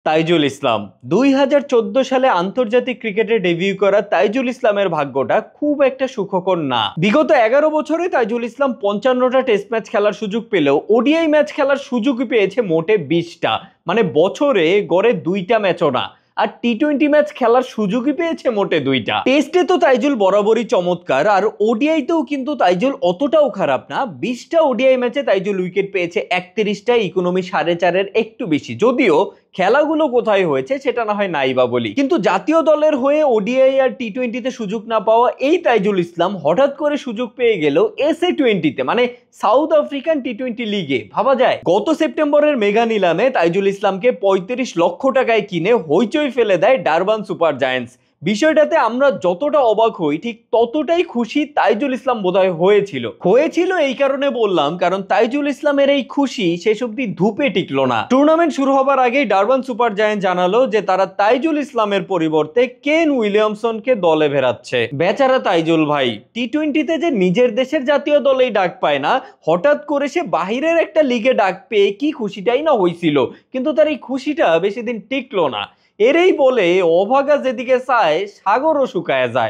তাইজুল ইসলাম 2014 সালে আন্তর্জাতিক ক্রিকেটে ডেবিউ করা তাইজুল ইসলামের ভাগ্যটা খুব একটা সুখকর না। বিগত 11 বছরে তাইজুল ইসলাম 55টা টেস্ট ম্যাচ খেলার সুযোগ পেলেও ওডিআই ম্যাচ খেলার সুযোগই পেয়েছে মোটে 20টা, মানে বছরে গড়ে 2টা ম্যাচও না। আর টি-20 ম্যাচ খেলার সুযোগই পেয়েছে মোটে 2টা। টেস্টে তো তাইজুল বরাবরই চমৎকার, আর ওডিআইতেও কিন্তু তাইজুল অতটাও খারাপ না। 20টা ওডিআই ম্যাচে তাইজুল উইকেট পেয়েছে 31টা, ইকোনমি 4.5-এর একটু বেশি। যদিও খেলাগুলো কোথায় হয়েছে সেটা না হয় নাইবা বলি, কিন্তু জাতীয় দলের হয়ে ওডিআই আর টি-20তে সুযোগ না পাওয়া এই তাইজুল ইসলাম হঠাৎ করে সুযোগ পেয়ে গেল এসএ-20তে, মানে সাউথ আফ্রিকান টি-20 লিগে। ভাবা যায়, গত সেপ্টেম্বরের মেগা নিলামে তাইজুল ইসলামকে 35 লক্ষ টাকায় কিনে হইচই ফেলে দেয় ডারবান সুপার জায়ান্টস। বিষয়টাতে আমরা যতটা অবাক হই, ঠিক ততটাই খুশি তাইজুল ইসলাম বোধহয় হয়েছিল এই কারণে বললাম, কারণ তাইজুল ইসলামের এই খুশি শেষ অব্দি ধূপে টিকলো না। টুর্নামেন্ট শুরু হবার আগেই ডারবান সুপার জায়ান্ট জানালো যে তারা তাইজুল ইসলামের পরিবর্তে কেন উইলিয়ামসনকে দলে ভেড়াচ্ছে। বেচারা তাইজুল ভাই, টি-20তে যে নিজের দেশের জাতীয় দলেই ডাক পায় না, হঠাৎ করে সে বাহিরের একটা লিগে ডাক পেয়ে কি খুশিটাই না হয়েছিল। কিন্তু তার এই খুশিটা বেশি দিন টিকলো না। এরই বলে অভাগা যেদিকে চায় সাগরও শুকায় যায়।